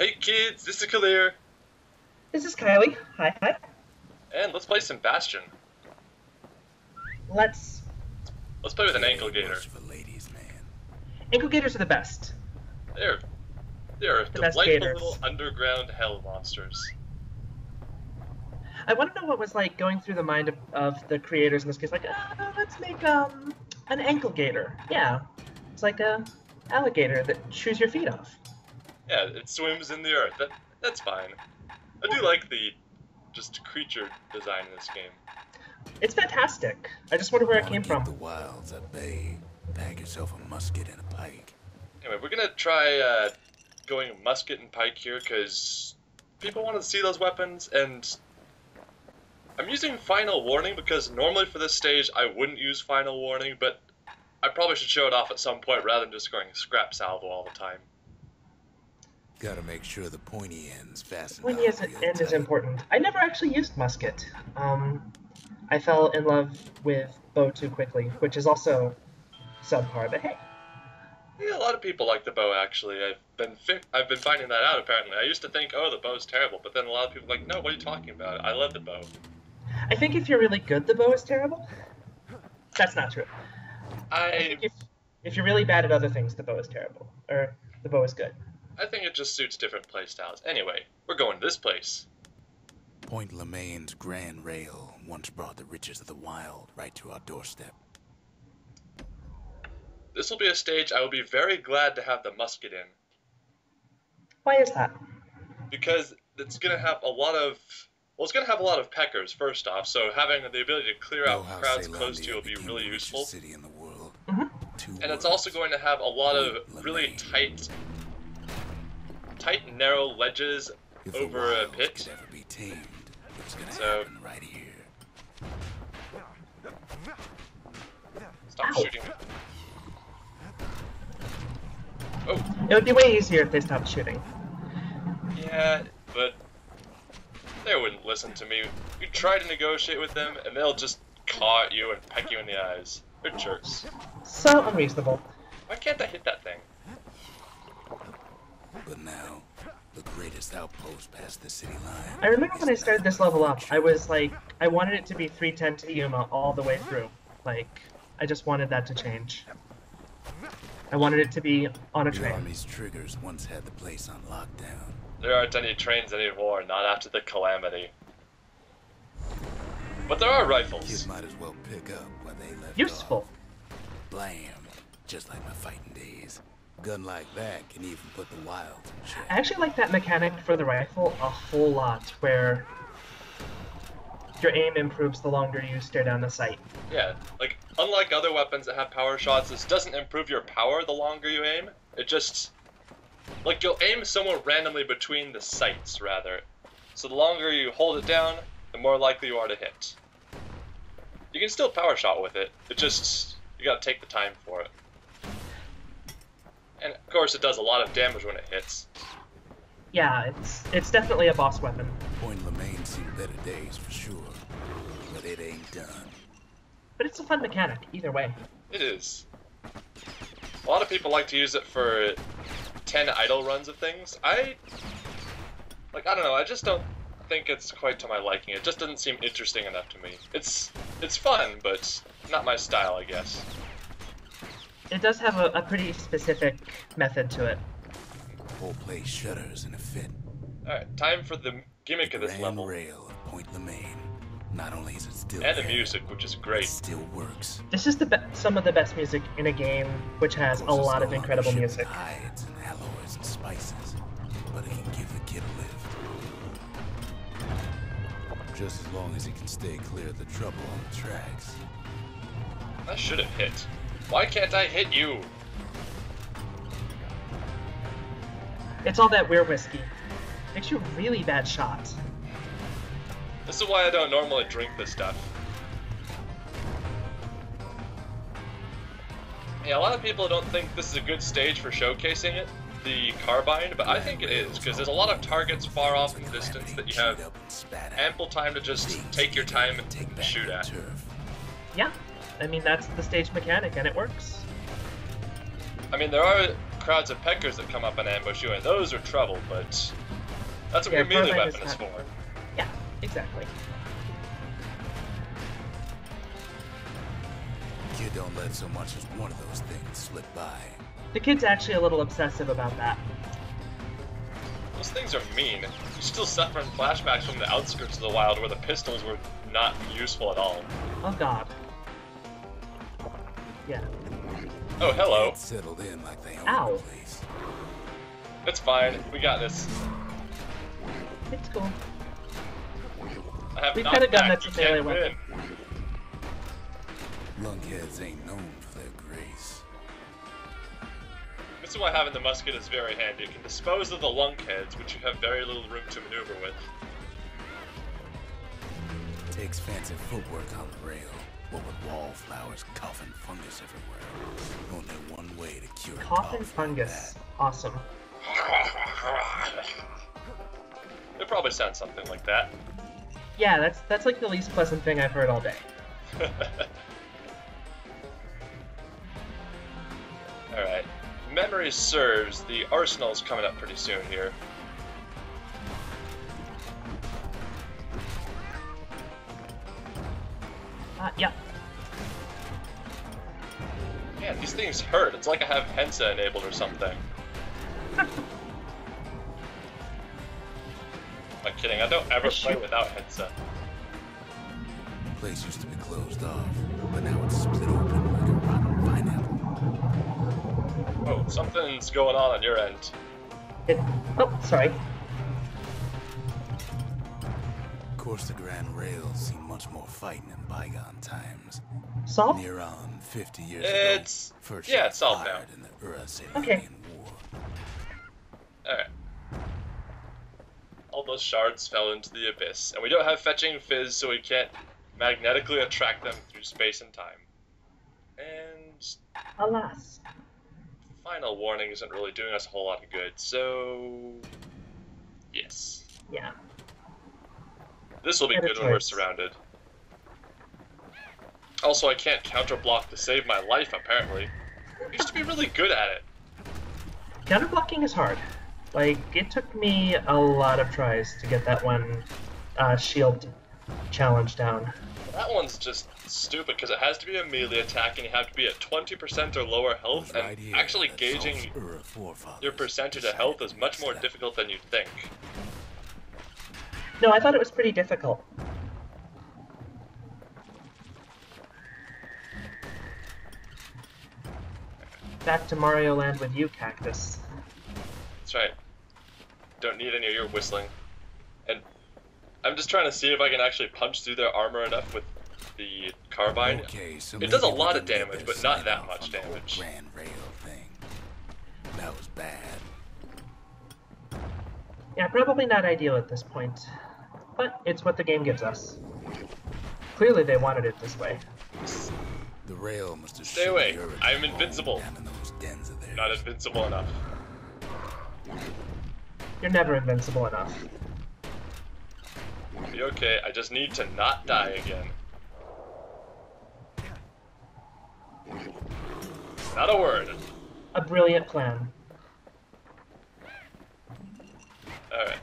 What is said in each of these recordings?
Hey kids, this is Kalir, This is Kylie. Hi, hi. and let's play some Bastion. Let's. Let's play with an ankle gator. For ladies, man. Ankle gators are the best. They're they're The best delightful gators. little underground hell monsters. I want to know what was like going through the mind of the creators in this case. Like, let's make an ankle gator. Yeah, it's like a alligator that chews your feet off. Yeah, it swims in the earth. That's fine. I do like the just creature design in this game. It's fantastic. I just wonder where it came from. The wilds at bay. Bag yourself a musket and a pike. Anyway, we're gonna try going musket and pike here because people want to see those weapons, and I'm using final warning because normally for this stage I wouldn't use final warning, but I probably should show it off at some point rather than just going scrap salvo all the time. Gotta make sure the pointy end's fastened. Pointy end is important. I never actually used musket. I fell in love with bow too quickly, which is also subpar. But hey, Yeah, a lot of people like the bow actually. I've been finding that out apparently. I used to think, oh, the bow's terrible, but then a lot of people are like, no, what are you talking about? I love the bow. I think if you're really good, the bow is terrible. That's not true. I think if you're really bad at other things, the bow is terrible, or the bow is good. I think it just suits different playstyles. Anyway, we're going to this place. Point Lemaine's Grand Rail once brought the riches of the wild right to our doorstep. This will be a stage I will be very glad to have the musket in. Why is that? Because it's going to have a lot of... Well, it's going to have a lot of peckers, first off, so having the ability to clear out crowds close to you will be really useful. City in the world. And it's also going to have a lot of really tight, narrow ledges over a pit. So, right here. Stop shooting me. Oh. It would be way easier if they stopped shooting. Yeah, but they wouldn't listen to me. You try to negotiate with them, and they'll just caw at you and peck you in the eyes. They're jerks. So unreasonable. Why can't I hit that thing? But now, the greatest outpost past the city line. I remember when I started this level up, I was like, I wanted it to be 310 to Yuma all the way through. Like, I just wanted that to change. I wanted it to be on a The train. Army's triggers once had the place on lockdown. There aren't any trains anymore, not after the calamity. But there are rifles. Kids might as well pick up where they left Useful. off. Blam! Just like my fighting days. Gun like that can even put the wilds in check. I actually like that mechanic for the rifle a whole lot, where your aim improves the longer you stare down the sight. Yeah, like, unlike other weapons that have power shots, this doesn't improve your power the longer you aim. It just... Like, you'll aim somewhere randomly between the sights, rather. So the longer you hold it down, the more likely you are to hit. You can still power shot with it, it just... You gotta take the time for it. And, of course, it does a lot of damage when it hits. Yeah, it's definitely a boss weapon. Point Lemaine seen better days for sure, but it ain't done. But it's a fun mechanic, either way. It is. A lot of people like to use it for 10 idle runs of things. I don't know, I just don't think it's quite to my liking. It just doesn't seem interesting enough to me. It's fun, but not my style, I guess. It does have a pretty specific method to it. The whole place shudders in a fit. Alright, time for the gimmick of this Grand level. Rail of Point Lemaine. Not only is it still And the there, music, which is it great. still works. This is some of the best music in a game which has a lot of incredible music. Hides and alloys and spices, but it can give the kid a lift. Just as long as he can stay clear of the trouble on the tracks. I should have hit. Why can't I hit you? It's all that weird whiskey. Makes you a really bad shot. This is why I don't normally drink this stuff. Yeah, a lot of people don't think this is a good stage for showcasing it, the carbine, but I think it is, because there's a lot of targets far off in the distance that you have ample time to just take your time and shoot at. Yeah, I mean, that's the stage mechanic, and it works. I mean, there are crowds of peckers that come up and ambush you, and those are trouble, but that's what Yeah, your melee carbine weapon is not- for. Yeah, exactly. You don't let so much as one of those things slip by. The kid's actually a little obsessive about that. Those things are mean. You're still suffering flashbacks from the outskirts of the wild where the pistols were not useful at all. Oh god. Yeah. Oh, hello. Kids settled in like they own Ow. the place. It's fine. We got this. It's cool. I have We've not got a gun back. that's You a melee can't weapon. win. Lunkheads ain't known for their grace. This is why having the musket is very handy. You can dispose of the lunkheads, which you have very little room to maneuver with. Takes fancy footwork on the rail. What with wallflowers, coughing fungus everywhere. Only one way to cure Cough and cough fungus. Awesome. It probably sounds something like that. Yeah, that's like the least pleasant thing I've heard all day. Alright. Memory serves, the arsenal's coming up pretty soon here. Yeah. Man, these things hurt. It's like I have Hensa enabled or something. Am I kidding? I don't ever play without Hensa. The place used to be closed off, but now it's split open like a rotten pineapple. Oh, something's going on your end. Oh, sorry. Of course, the Grand Rails seen much more fighting in bygone times. Solved? Near on 50 years It's- ago, first yeah, shot it's solved fired now. in the Ura-Salian Okay. War. Alright. All those shards fell into the abyss, and we don't have fetching fizz, so we can't magnetically attract them through space and time. And Alas. final warning isn't really doing us a whole lot of good, so yes. Yeah. This will be Better good when we're choice. surrounded. Also, I can't counterblock to save my life, apparently. I used to be really good at it. Counterblocking is hard. Like, it took me a lot of tries to get that one shield challenge down. That one's just stupid, because it has to be a melee attack, and you have to be at 20% or lower health, Right and here, actually that gauging Saul's Ura forefathers your percentage of decided health to is much mix more it up. difficult than you'd think. No, I thought it was pretty difficult. Back to Mario Land with you, Cactus. That's right. Don't need any of your whistling. And I'm just trying to see if I can actually punch through their armor enough with the carbine. Okay, so It does a maybe we lot of didn't get damage, their but not sign that off much on the whole damage. Grand Rail thing. That was bad. Yeah, probably not ideal at this point. But it's what the game gives us. Clearly they wanted it this way. The rail must have Stay shut away. the Ura I'm down invincible. down in those dens of theirs. Not invincible enough. You're never invincible enough. Be okay, I just need to not die again. Not a word. A brilliant plan. Alright.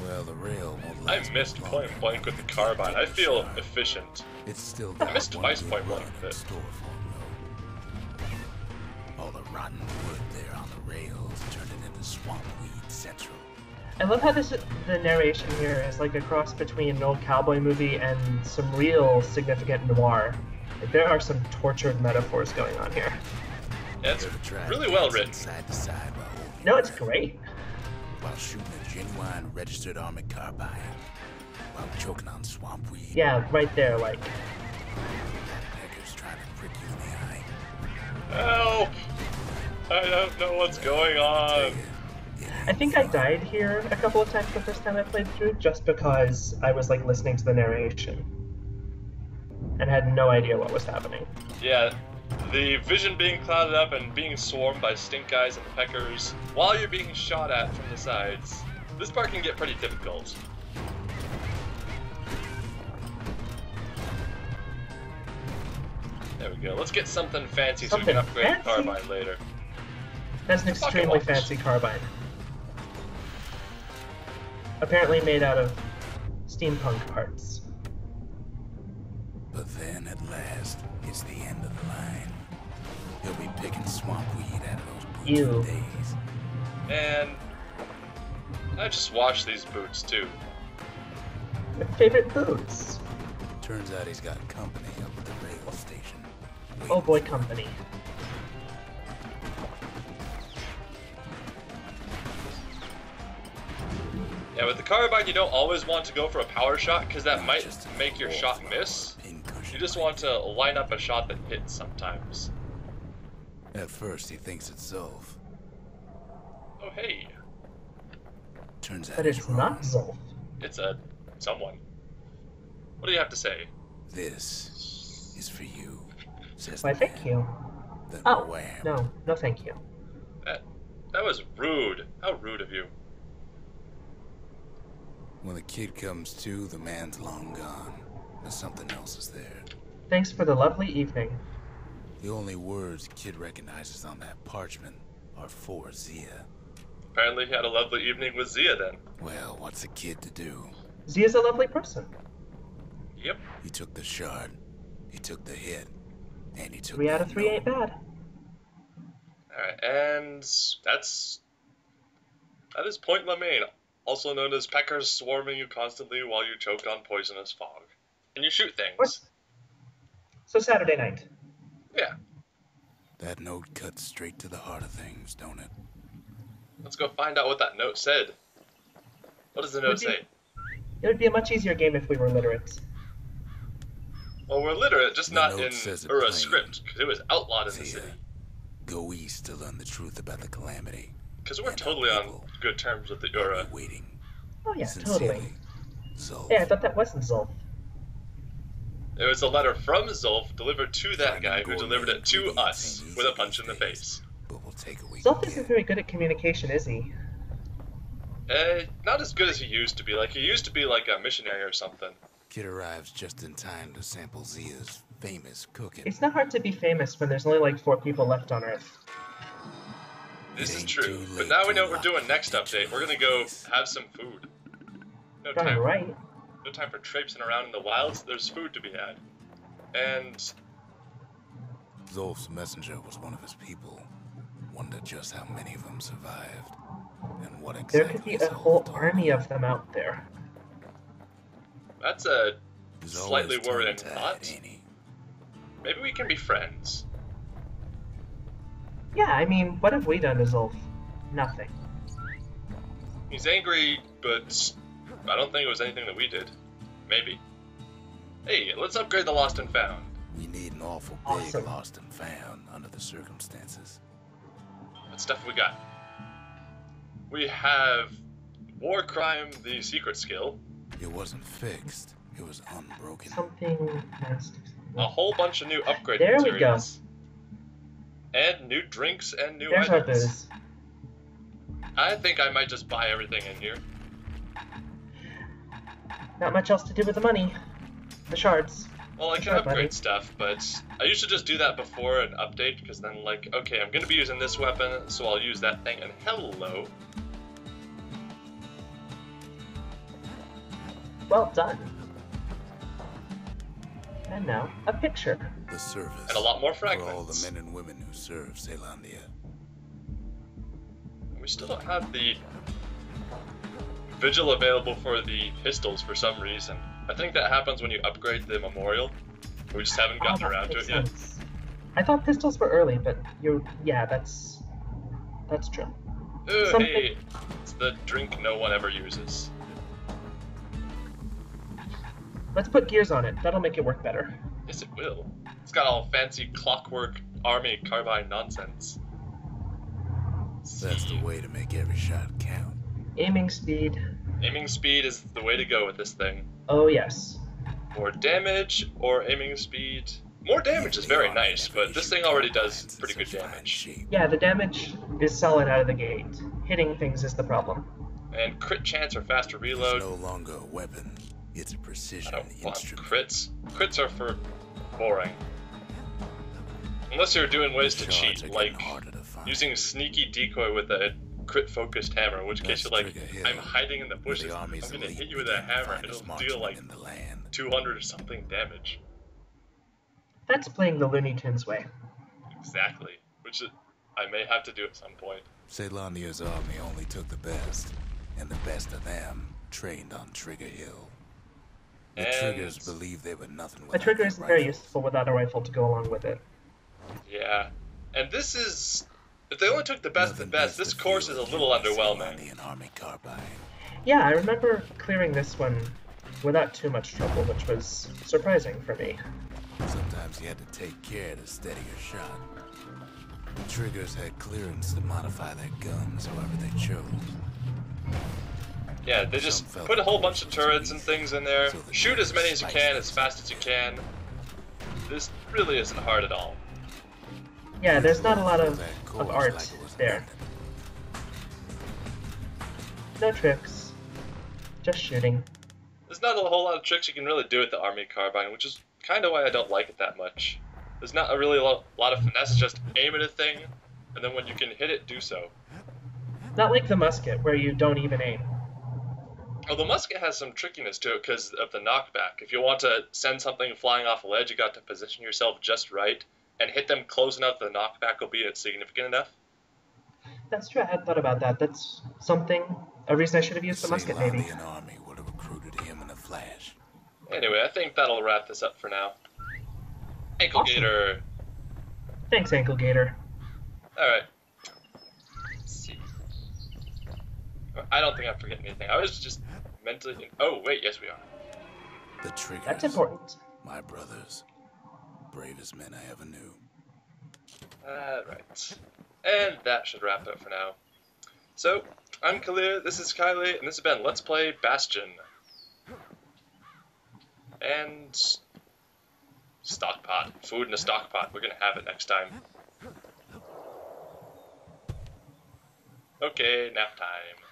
Well, the rail won't I last missed much point longer. blank with the carbine. I feel efficient. It's still I got missed one twice good point run blank with in it. store for 'em, though. All the rotten wood there on the rails turned it into swampweed central. I love how the narration here is like a cross between an old cowboy movie and some real significant noir. Like, there are some tortured metaphors going on here. Yeah, it's Ever tried really well dancing written. Side to side while holding No, your it's breath, great. while shooting a genuine registered army carbine, while choking on swampweed. Yeah, right there, like. Peckers trying to prick you in the eye. Help! I don't know what's going on. I think I died here a couple of times the first time I played through just because I was like listening to the narration and had no idea what was happening. Yeah, the vision being clouded up and being swarmed by stink eyes and peckers while you're being shot at from the sides. This part can get pretty difficult. There we go. Let's get something fancy so we Something can upgrade fancy? the carbine later. That's an It's a pocket extremely watch. fancy carbine. Apparently made out of steampunk parts. But then, at last, it's the end of the line. He'll be picking swamp weed out of those boots Ew. for days. And I just washed these boots too. My favorite boots. Turns out he's got company up at the rail station. Oh boy, company. Yeah, with the carbine, you don't always want to go for a power shot because that Not might just a make your shot miss. pincushion You just like want to line up a shot that hits sometimes. At first, he thinks it's Zolf. Oh hey, Turns out But he's it's wrong. not Zolf. it's a someone. What do you have to say? This is for you, says Why, the thank man. you. Then Oh, wham. no thank you. That was rude. How rude of you. When the kid comes to, the man's long gone. But something else is there. Thanks for the lovely evening. The only words kid recognizes on that parchment are for Zia. Apparently he had a lovely evening with Zia then. Well, what's a kid to do? Zia's a lovely person. Yep. He took the shard, he took the hit, and he took 3 out of that 3 ain't note. bad. Alright, and that is Point Lamaine, also known as peckers swarming you constantly while you choke on poisonous fog. And you shoot things. What? So Saturday night. Yeah. That note cuts straight to the heart of things, don't it? Let's go find out what that note said. What does the note Would you- say? It would be a much easier game if we were literate. Well, we're literate, just The not note in says it Ura's plain. script, because it was outlawed in the Zia, city. go east to learn the truth about the calamity. Because we're And our totally on people good terms with the will Ura. be waiting. Oh yeah, Sincerely, totally. Zolf. Yeah, I thought that wasn't Zolf. It was a letter from Zolf delivered to that Finding guy who gold delivered it to ingredients us ain't with a easy punch in the these days, face. But we'll take what we Zolf can isn't get. very good at communication, is he? Not as good as he used to be. Like, he used to be like a missionary or something. Kid arrives just in time to sample Zia's famous cooking. It's not hard to be famous when there's only like 4 people left on Earth. This It is ain't true. too But late now we to know what we're lock doing the next picture update. We're gonna in go place. have some food. No Darn time. right. No time for traipsing around in the wilds. There's food to be had. And Zolf's messenger was one of his people. Wondered just how many of them survived. And what exactly There could be a Zolf whole told army them. of them out there. that's a He's slightly always worrying tongue-tied, thought. ain't he? Maybe we can be friends. Yeah, I mean, what have we done to Zolf? Nothing. He's angry, but I don't think it was anything that we did. Maybe. Hey, let's upgrade the Lost and Found. We need an awful big Awesome. lost and found under the circumstances. What stuff have we got? We have War Crime, the secret skill, It wasn't fixed. It was unbroken. Something has a whole bunch of new upgrade There we go. materials, and new drinks and new There's our items. booze. I think I might just buy everything in here. Not much else to do with the money. The shards. Well, I can Sure, buddy. upgrade stuff, but I usually just do that before an update, because then, like, okay, I'm gonna be using this weapon, so I'll use that thing, and hello. Well done. And now, a picture. The service. And a lot more For all the fragments. men and women who serve Zealandia. We still don't have the vigil available for the pistols for some reason. I think that happens when you upgrade the memorial. We just haven't gotten that around to makes it yet. sense. I thought pistols were early, but yeah, that's true. Ooh, Something- hey, it's the drink no one ever uses. Let's put gears on it. That'll make it work better. Yes, it will. It's got all fancy clockwork army carbine nonsense. That's the way to make every shot count. Aiming speed. Aiming speed is the way to go with this thing. Oh yes. More damage or aiming speed. More damage is very nice, but this thing already does pretty good damage. Yeah, the damage is solid out of the gate. Hitting things is the problem. And crit chance or faster It's reload. no longer a weapon. It's a I precision don't want instrument. crits. Crits are for boring. Unless you're doing ways to Shards are cheat, getting like harder to find. using sneaky decoy with a crit-focused hammer, in which case That's you're like, Trigger Hill, I'm hiding in the where bushes, the I'm army's gonna elite hit you with a begin to hammer, find and its it'll deal marksmen like in the land. 200 or something damage. That's playing the Looney Tunes way. Exactly. Which I may have to do at some point. Ceylonia's army only took the best, and the best of them trained on Trigger Hill. The And- Triggers believed they were nothing A without trigger their isn't very rifles. useful without a rifle to go along with it. Yeah. And this is... If they only took the best of the Nothing best, beats this the course feel is a of little getting underwhelming. Ceylonian army carbine. Yeah, I remember clearing this one without too much trouble, which was surprising for me. Sometimes you had to take care to steady your shot. The Triggers had clearance to modify their guns however they chose. Yeah, they just put a whole bunch of turrets and things in there. Shoot as many as you can, as fast as you can. This really isn't hard at all. Yeah, there's not a lot of That course art like it was there. nothing. No tricks. Just shooting. There's not a whole lot of tricks you can really do with the Army Carbine, which is kind of why I don't like it that much. There's not a really lot of finesse, just aim at a thing, and then when you can hit it, do so. Not like the musket, where you don't even aim. Oh, the musket has some trickiness to it because of the knockback. If you want to send something flying off a ledge, you got to position yourself just right and hit them close enough that the knockback will be significant enough. That's true, I hadn't thought about that. That's something, a reason I should have used the musket, maybe. Ceylonian army would have recruited him in a flash. Anyway, I think that'll wrap this up for now. Ankle Awesome. Gator. Thanks, Ankle Gator. Alright. Let's see. I don't think I'm forgetting anything. I was just mentally... Oh, wait, yes we are. The Triggers, That's important. my brothers, bravest men I ever knew. Alright. And that should wrap it for now. So, I'm Kalir, this is Kylie, and this has been Let's Play Bastion. And... Stockpot. Food in a stockpot. We're gonna have it next time. Okay, nap time.